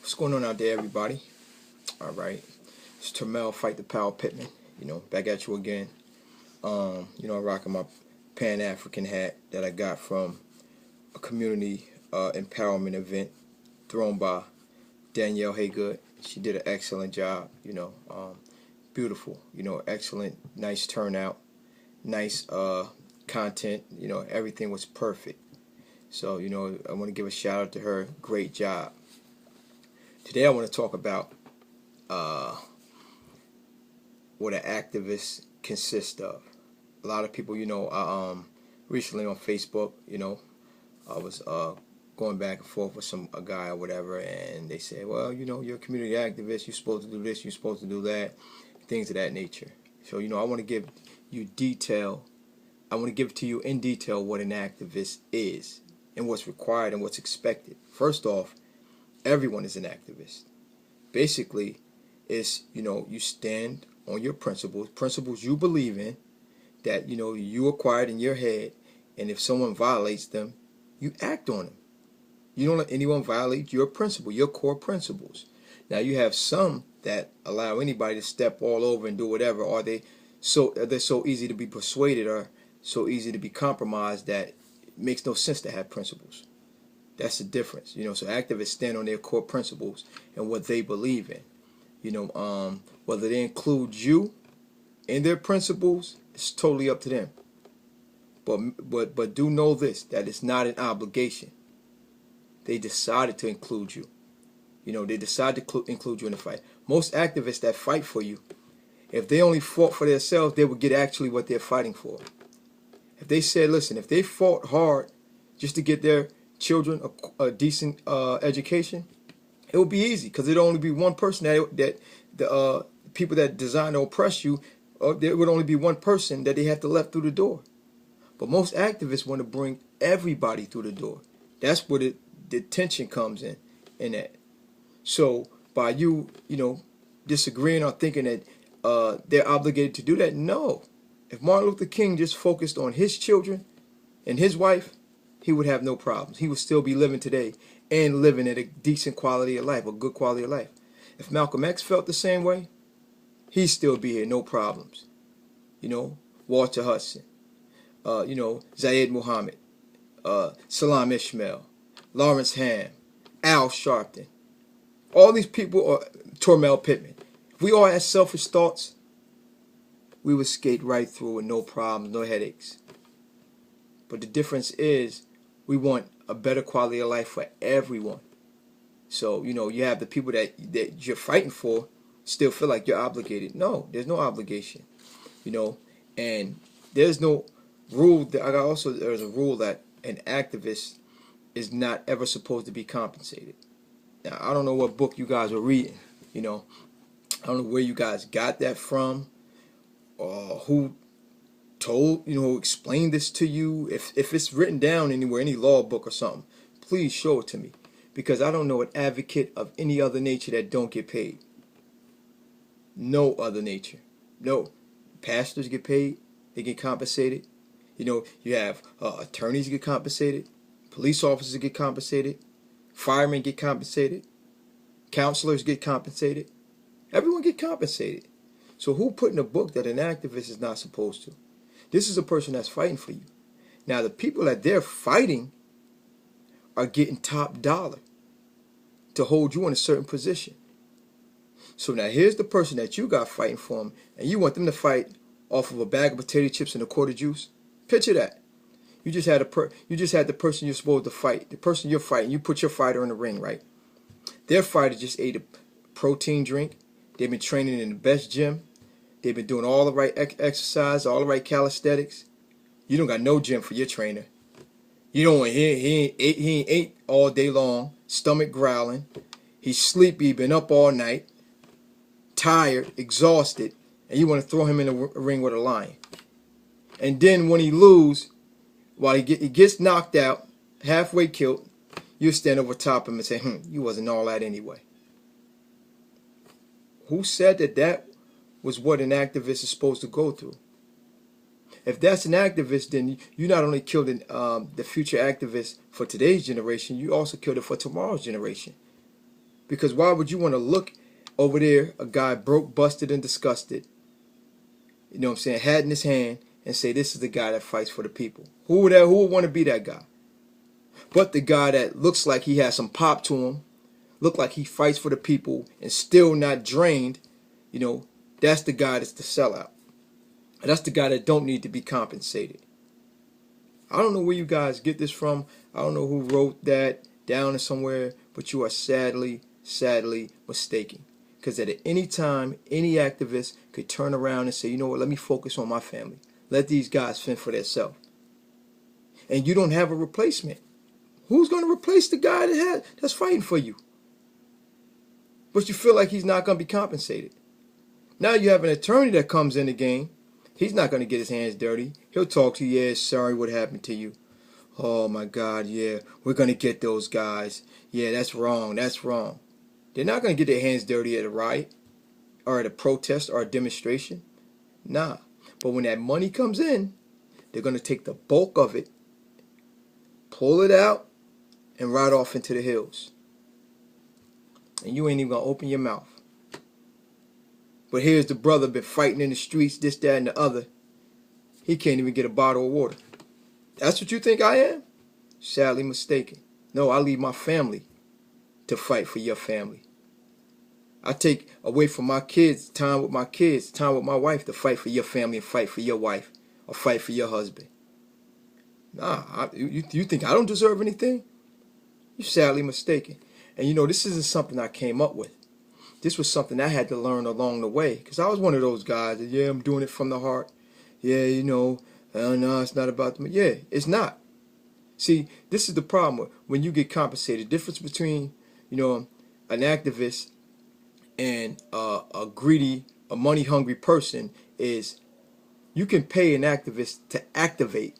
What's going on out there, everybody? All right, it's Termel, Fight the Power Pittman. Back at you again. I'm rocking my Pan African hat that I got from a community empowerment event thrown by Danielle Haygood. She did an excellent job. Beautiful. Excellent, nice turnout, nice content. Everything was perfect. So I want to give a shout out to her. Great job. Today I want to talk about what an activist consists of. A lot of people, recently on Facebook, I was going back and forth with a guy or whatever, and they say, well, you're a community activist, you're supposed to do this, you're supposed to do that, things of that nature. So, I want to give you detail. I want to give to you in detail what an activist is and what's required and what's expected. First off, everyone is an activist. Basically, it's, you stand on your principles you believe in, that, you acquired in your head, and if someone violates them, you act on them. You don't let anyone violate your principle, your core principles. Now, you have some that allow anybody to step all over and do whatever, or they're so easy to be persuaded or so easy to be compromised that it makes no sense to have principles. That's the difference. So activists stand on their core principles and what they believe in. Whether they include you in their principles, it's totally up to them. But do know this, that it's not an obligation. They decided to include you. They decided to include you in the fight. Most activists that fight for you, if they only fought for themselves, they would get actually what they're fighting for. If they said, listen, if they fought hard just to get their children a decent education, it would be easy, because it'd only be one person that the people that design to oppress you, there would only be one person that they have to let through the door. But most activists want to bring everybody through the door. That's where the tension comes in that. So by you disagreeing or thinking that they're obligated to do that, no. If Martin Luther King just focused on his children and his wife, he would have no problems. He would still be living today and living at a decent quality of life, a good quality of life. If Malcolm X felt the same way, he'd still be here, no problems. Walter Hudson, Zayed Muhammad, Salam Ishmael, Lawrence Ham, Al Sharpton. All these people are Tormel Pittman. If we all had selfish thoughts, we would skate right through with no problems, no headaches. But the difference is we want a better quality of life for everyone. So, you have the people that you're fighting for still feel like you're obligated. No, there's no obligation. And there's no rule. There's a rule that an activist is not ever supposed to be compensated. Now, I don't know what book you guys were reading. I don't know where you guys got that from, or who told, who explained this to you. If it's written down anywhere, any law book or something, please show it to me, because I don't know an advocate of any other nature that don't get paid. No other nature. No. Pastors get paid. They get compensated. You have attorneys get compensated. Police officers get compensated. Firemen get compensated. Counselors get compensated. Everyone get compensated. So who put in a book that an activist is not supposed to? This is a person that's fighting for you. Now, the people that they're fighting are getting top dollar to hold you in a certain position. So now here's the person that you got fighting for them, and you want them to fight off of a bag of potato chips and a quart of juice. Picture that. You just had the person you're supposed to fight, the person you're fighting. You put your fighter in the ring, right? Their fighter just ate a protein drink. They've been training in the best gym. They've been doing all the right exercise, all the right calisthenics. You don't got no gym for your trainer. You don't want he ain't ate all day long, stomach growling. He's sleepy, been up all night, tired, exhausted, and you want to throw him in a ring with a lion. And then when he lose, while he gets knocked out, halfway killed, you stand over top him and say, you wasn't all that anyway. Who said that was what an activist is supposed to go through? If that's an activist, then you not only killed the future activists for today's generation, you also killed it for tomorrow's generation. Because why would you want to look over there, a guy broke, busted, and disgusted, you know what I'm saying, hat in his hand, and say this is the guy that fights for the people? Who would want to be that guy? But the guy that looks like he has some pop to him, look like he fights for the people and still not drained, you know, that's the guy that's the sellout. And that's the guy that don't need to be compensated. I don't know where you guys get this from. I don't know who wrote that down somewhere, but you are sadly mistaken. Because at any time, any activist could turn around and say, you know what, let me focus on my family. Let these guys fend for themselves. And you don't have a replacement. Who's going to replace the guy that's fighting for you? But you feel like he's not going to be compensated. Now you have an attorney that comes in the game. He's not going to get his hands dirty. He'll talk to you, yeah, sorry what happened to you. Oh my God, yeah, we're going to get those guys. Yeah, that's wrong, that's wrong. They're not going to get their hands dirty at a riot or at a protest or a demonstration. Nah. But when that money comes in, they're going to take the bulk of it, pull it out, and ride off into the hills. And you ain't even going to open your mouth. But here's the brother been fighting in the streets, this, that, and the other. He can't even get a bottle of water. That's what you think I am? Sadly mistaken. No, I leave my family to fight for your family. I take away from my kids, time with my kids, time with my wife to fight for your family and fight for your wife or fight for your husband. Nah, you think I don't deserve anything? You're sadly mistaken. And you know, this isn't something I came up with. This was something I had to learn along the way. Because I was one of those guys that, yeah, I'm doing it from the heart. Yeah, you know, no, it's not about them. Yeah, it's not. See, this is the problem when you get compensated. The difference between, you know, an activist and a greedy, a money-hungry person is you can pay an activist to activate.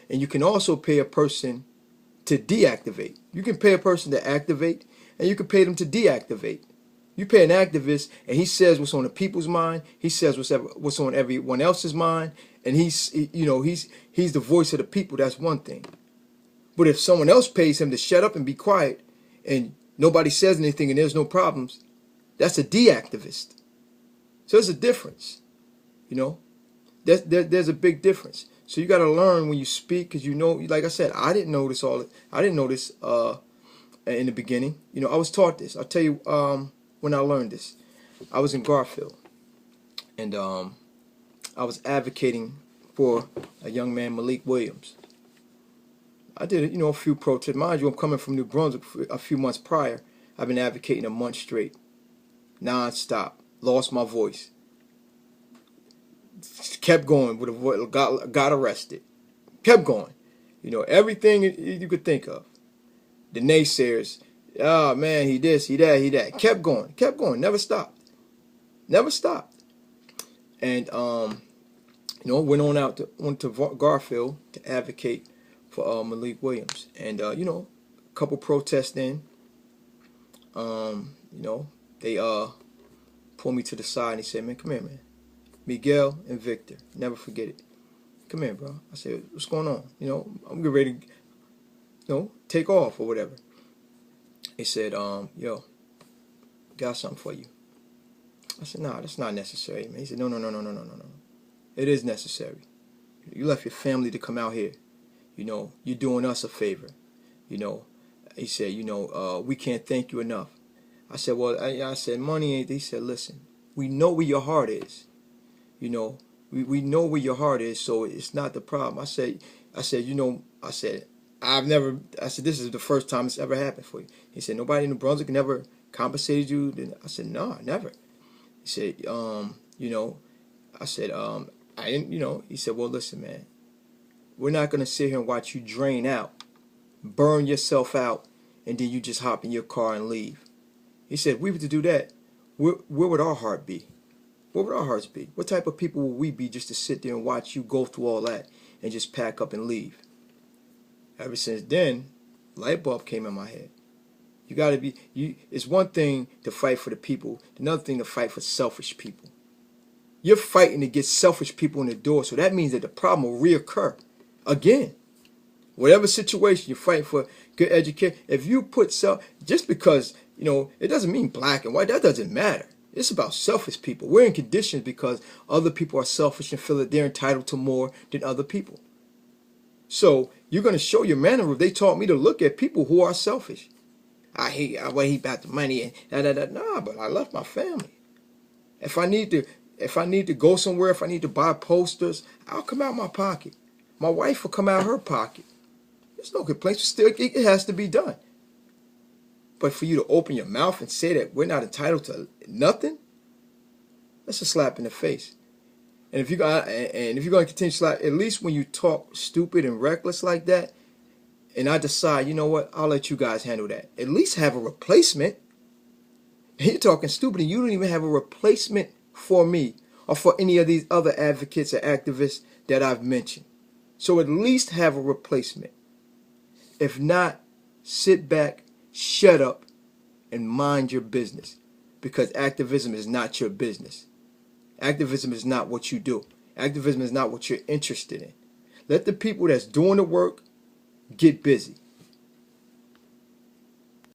And you can also pay a person to deactivate. You can pay a person to activate, and you can pay them to deactivate. You pay an activist, and he says what's on the people's mind. He says what's on everyone else's mind, and he's the voice of the people. That's one thing. But if someone else pays him to shut up and be quiet, and nobody says anything, and there's no problems, that's a deactivist. So there's a difference. You know, there's a big difference. So you got to learn when you speak, because you know, like I said, I didn't know this in the beginning. You know, I was taught this. I'll tell you when I learned this. I was in Garfield, and I was advocating for a young man, Malik Williams. I did, you know, a few protests. Mind you, I'm coming from New Brunswick a few months prior. I've been advocating a month straight, non-stop. Lost my voice. Kept going with a voice. Got arrested. Kept going. You know, everything you could think of. The naysayers. Oh man, he this, he that, he that. Kept going. Kept going. Never stopped. Never stopped. And you know, went to Garfield to advocate for Malik Williams. And you know, a couple protests in. You know, they pulled me to the side and he said, "Man, come here, man. Miguel and Victor, never forget it. Come here, bro." I said, "What's going on? You know, I'm getting ready to, you know, take off or whatever." He said, "Yo, got something for you." I said, "Nah, that's not necessary, man." He said, No. It is necessary. You left your family to come out here. You know, you're doing us a favor. You know," he said, "you know, we can't thank you enough." I said, "Well," I said, "money ain't." He said, "Listen, we know where your heart is. You know, we know where your heart is, so it's not the problem." I said, "You know," I said, "This is the first time it's ever happened for you." He said, "Nobody in New Brunswick never compensated you?" I said, "No, never." He said, "You know," I said, "I didn't," you know. He said, "Well, listen, man, we're not going to sit here and watch you drain out, burn yourself out, and then you just hop in your car and leave." He said, "If we were to do that, where would our heart be? What would our hearts be? What type of people would we be just to sit there and watch you go through all that and just pack up and leave?" Ever since then, light bulb came in my head. You got to be, it's one thing to fight for the people, another thing to fight for selfish people. You're fighting to get selfish people in the door, so that means that the problem will reoccur again. Whatever situation you're fighting for, good education. If you put just because, it doesn't mean black and white. That doesn't matter. It's about selfish people. We're in conditions because other people are selfish and feel that they're entitled to more than other people. So you're going to show your manner. They taught me to look at people who are selfish. I hate about the money and nah, but I love my family. If I need to go somewhere, if I need to buy posters, I'll come out my pocket. My wife will come out her pocket. There's no complaints. Still, it has to be done. But for you to open your mouth and say that we're not entitled to nothing, that's a slap in the face. And if you're going to continue to slap, at least when you talk stupid and reckless like that, and I decide, you know what, I'll let you guys handle that. At least have a replacement. And you're talking stupid and you don't even have a replacement for me or for any of these other advocates or activists that I've mentioned. So at least have a replacement. If not, sit back, shut up, and mind your business. Because activism is not your business. Activism is not what you do. Activism is not what you're interested in. Let the people that's doing the work get busy.